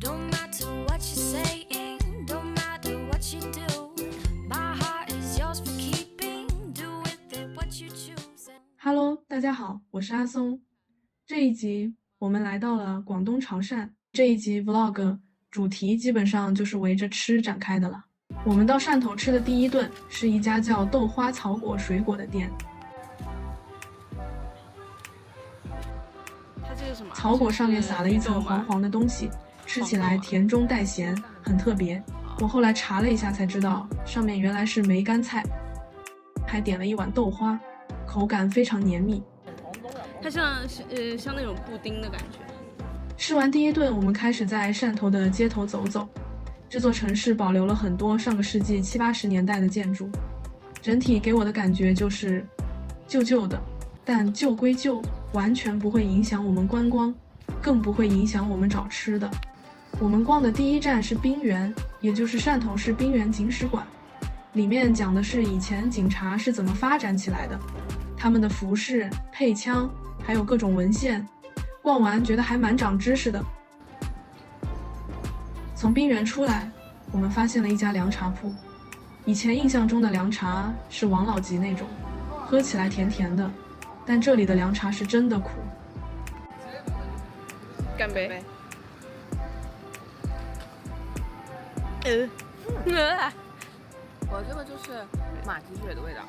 Don't matter what you're saying, don't matter what you do. My heart is yours for keeping. Do with it what you choose. Hello，大家好，我是阿松。这一集我们来到了广东潮汕。这一集 vlog 主题基本上就是围着吃展开的了。我们到汕头吃的第一顿是一家叫豆花草果水果的店。它这个什么？草果上面撒了一层黄黄的东西，吃起来甜中带咸，很特别。我后来查了一下才知道，上面原来是梅干菜，还点了一碗豆花，口感非常黏密。它像那种布丁的感觉。吃完第一顿，我们开始在汕头的街头走走。这座城市保留了很多上个世纪70、80年代的建筑，整体给我的感觉就是旧旧的，但旧归旧，完全不会影响我们观光，更不会影响我们找吃的。我们逛的第一站是兵园，也就是汕头市兵园警史馆，里面讲的是以前警察是怎么发展起来的，他们的服饰、配枪，还有各种文献。逛完觉得还蛮长知识的。从兵园出来，我们发现了一家凉茶铺。以前印象中的凉茶是王老吉那种，喝起来甜甜的，但这里的凉茶是真的苦。干杯！我这个就是马蹄水的味道。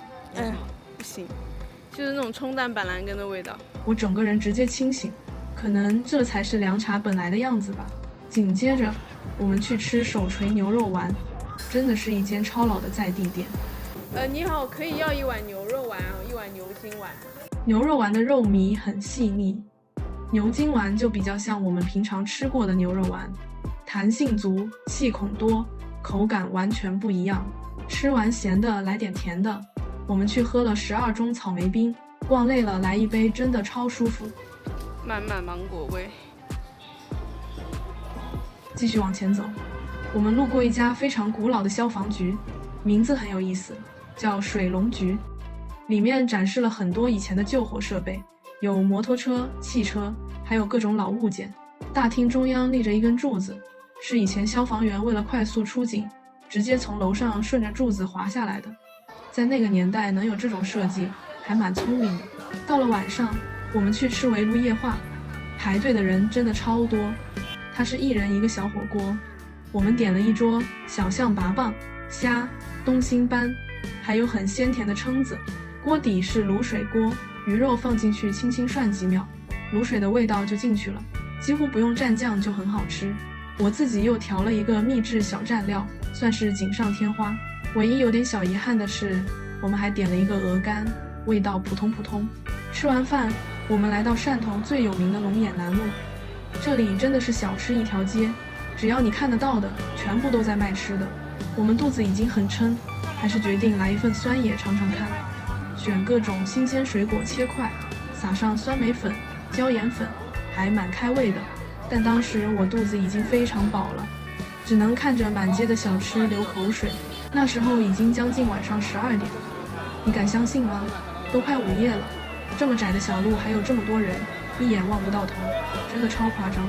不行，就是那种冲淡板蓝根的味道。我整个人直接清醒，可能这才是凉茶本来的样子吧。紧接着，我们去吃手锤牛肉丸，真的是一间超老的在地店。你好，可以要一碗牛肉丸，一碗牛筋丸。牛肉丸的肉糜很细腻，牛筋丸就比较像我们平常吃过的牛肉丸，弹性足，气孔多，口感完全不一样。吃完咸的来点甜的，我们去喝了12中草莓冰，逛累了来一杯真的超舒服。满满芒果味。继续往前走，我们路过一家非常古老的消防局，名字很有意思，叫水龙局。里面展示了很多以前的救火设备，有摩托车、汽车，还有各种老物件。大厅中央立着一根柱子，是以前消防员为了快速出警，直接从楼上顺着柱子滑下来的。在那个年代能有这种设计，还蛮聪明的。到了晚上，我们去吃围炉夜话，排队的人真的超多。它是1人1个小火锅，我们点了一桌小象拔蚌、虾、东星斑，还有很鲜甜的蛏子。锅底是卤水锅，鱼肉放进去轻轻涮几秒，卤水的味道就进去了，几乎不用蘸酱就很好吃。我自己又调了一个秘制小蘸料，算是锦上添花。唯一有点小遗憾的是，我们还点了一个鹅肝，味道普通普通。吃完饭，我们来到汕头最有名的龙眼南路，这里真的是小吃一条街，只要你看得到的，全部都在卖吃的。我们肚子已经很撑，还是决定来一份酸野尝尝看。选各种新鲜水果切块，撒上酸梅粉、椒盐粉，还蛮开胃的。但当时我肚子已经非常饱了，只能看着满街的小吃流口水。那时候已经将近晚上12点，你敢相信吗？都快午夜了，这么窄的小路还有这么多人，一眼望不到头，真的超夸张。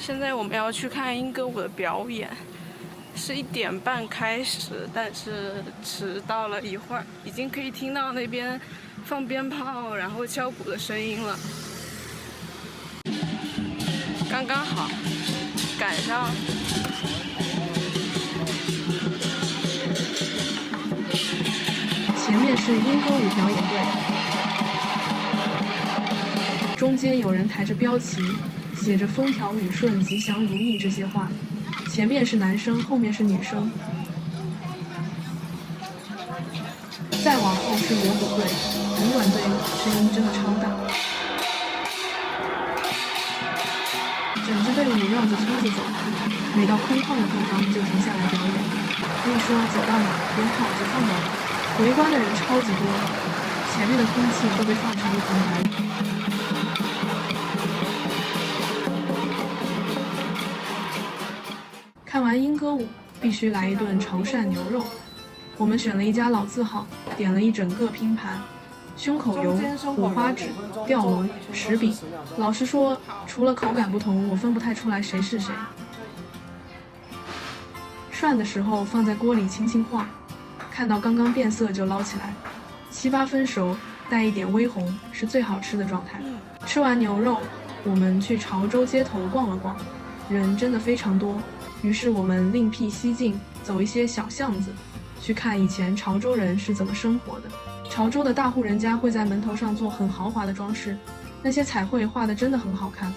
现在我们要去看莺歌舞的表演，是1点半开始，但是迟到了一会儿，已经可以听到那边放鞭炮然后敲鼓的声音了。刚刚好赶上。前面是莺歌舞表演队，中间有人抬着标旗，写着风调雨顺、吉祥如意这些话。前面是男生，后面是女生。再往后是锣鼓队，铜管队声音真的超大。整支队伍绕着村子走，每到空旷的地方就停下来表演。可以说走到哪鞭炮就放到哪。围观的人超级多，前面的空气都被放成一层白雾。看完莺歌舞，必须来一顿潮汕牛肉。我们选了一家老字号，点了一整个拼盘，胸口油、五花趾、吊龙、柿饼。老实说，除了口感不同，我分不太出来谁是谁。涮的时候放在锅里轻轻晃，看到刚刚变色就捞起来，7、8分熟，带一点微红是最好吃的状态。吃完牛肉，我们去潮州街头逛了逛，人真的非常多，于是我们另辟蹊径，走一些小巷子，去看以前潮州人是怎么生活的。潮州的大户人家会在门头上做很豪华的装饰，那些彩绘画的真的很好看，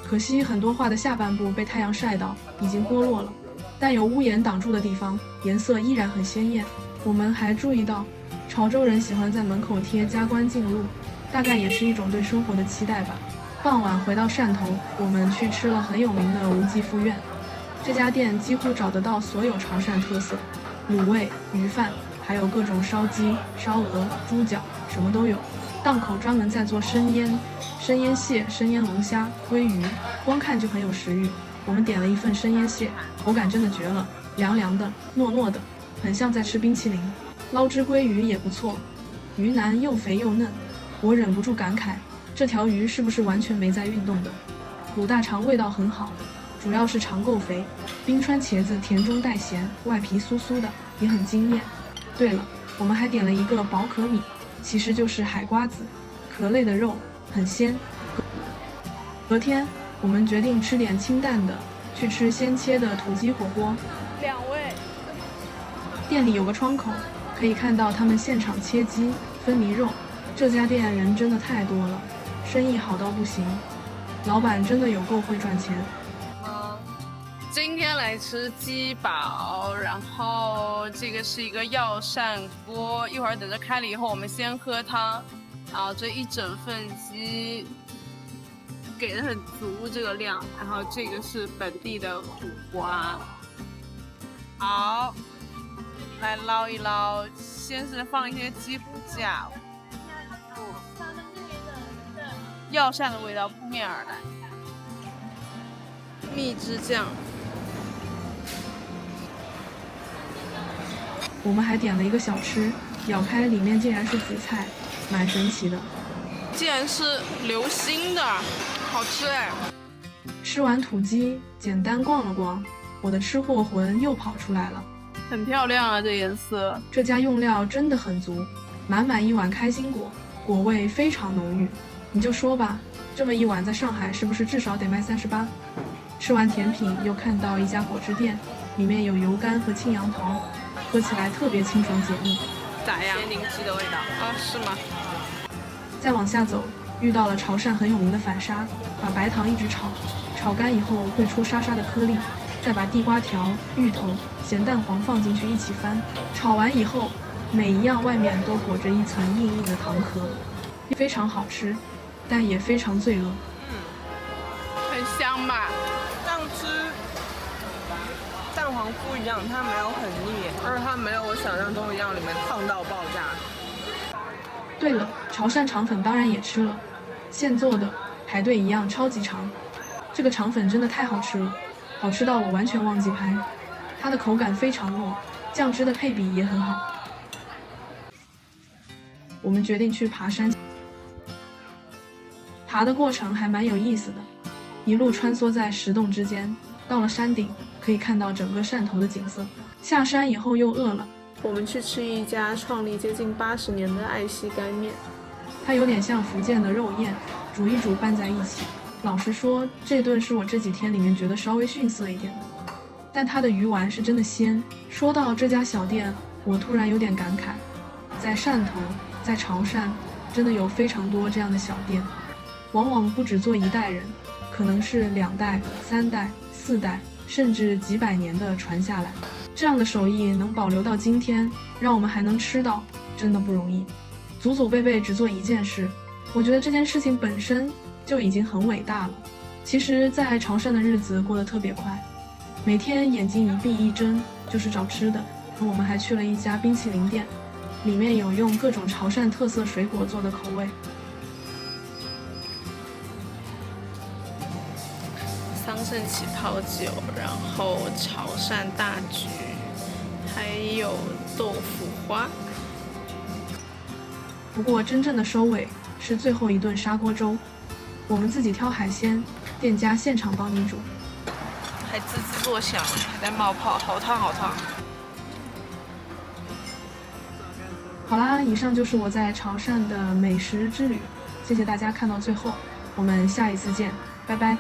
可惜很多画的下半部被太阳晒到，已经剥落了，但有屋檐挡住的地方，颜色依然很鲜艳。我们还注意到，潮州人喜欢在门口贴加官进禄，大概也是一种对生活的期待吧。傍晚回到汕头，我们去吃了很有名的吴记富苑，这家店几乎找得到所有潮汕特色，卤味、鱼饭，还有各种烧鸡、烧鹅、猪脚，什么都有。档口专门在做生腌蟹、生腌龙虾、鲑鱼，光看就很有食欲。我们点了一份生腌蟹，口感真的绝了，凉凉的、糯糯的，很像在吃冰淇淋。捞汁鲑鱼也不错，鱼腩又肥又嫩，我忍不住感慨，这条鱼是不是完全没在运动的？卤大肠味道很好，主要是肠够肥，冰川茄子甜中带咸，外皮酥酥的，也很惊艳。对了，我们还点了一个宝可米，其实就是海瓜子，壳类的肉很鲜。隔天我们决定吃点清淡的，去吃鲜切的土鸡火锅。2位。店里有个窗口，可以看到他们现场切鸡、分离肉。这家店人真的太多了，生意好到不行，老板真的有够会赚钱。今天来吃鸡煲，然后这个是一个药膳锅，一会儿等着开了以后，我们先喝汤。然后这一整份鸡给的很足，这个量。然后这个是本地的苦瓜。好，来捞一捞，先是放一些鸡骨架，药膳的味道扑面而来，蜜汁酱。我们还点了一个小吃，咬开里面竟然是紫菜，蛮神奇的。竟然是流心的，好吃哎！吃完土鸡，简单逛了逛，我的吃货魂又跑出来了。很漂亮啊，这颜色。这家用料真的很足，满满一碗开心果，果味非常浓郁。你就说吧，这么一碗在上海是不是至少得卖38？吃完甜品，又看到一家果汁店，里面有油柑和青杨桃，喝起来特别清爽解腻。咋样？咸柠鸡的味道啊？是吗？再往下走，遇到了潮汕很有名的反沙，把白糖一直炒，炒干以后会出沙沙的颗粒，再把地瓜条、芋头、咸蛋黄放进去一起翻，炒完以后，每一样外面都裹着一层硬硬的糖壳，非常好吃，但也非常罪恶。很香吧？这样吃蛋黄不一样，它没有很腻，而且它没有我想象中一样里面烫到爆炸。对了，潮汕肠粉当然也吃了，现做的，排队一样超级长。这个肠粉真的太好吃了，好吃到我完全忘记拍。它的口感非常糯，酱汁的配比也很好。我们决定去爬山，爬的过程还蛮有意思的，一路穿梭在石洞之间，到了山顶可以看到整个汕头的景色。下山以后又饿了，我们去吃一家创立接近80年的爱惜干面，它有点像福建的肉燕，煮一煮拌在一起。老实说，这顿是我这几天里面觉得稍微逊色一点的，但它的鱼丸是真的鲜。说到这家小店，我突然有点感慨，在汕头，在潮汕，真的有非常多这样的小店，往往不只做一代人，可能是2代、3代、4代，甚至几百年的传下来。这样的手艺能保留到今天，让我们还能吃到，真的不容易。祖祖辈辈只做一件事，我觉得这件事情本身就已经很伟大了。其实，在潮汕的日子过得特别快，每天眼睛一闭一睁就是找吃的。我们还去了一家冰淇淋店，里面有用各种潮汕特色水果做的口味。桑葚起泡酒，然后潮汕大橘，还有豆腐花。不过真正的收尾是最后一顿砂锅粥，我们自己挑海鲜，店家现场帮你煮。还滋滋作响，还在冒泡，好烫好烫。好啦，以上就是我在潮汕的美食之旅，谢谢大家看到最后，我们下一次见，拜拜。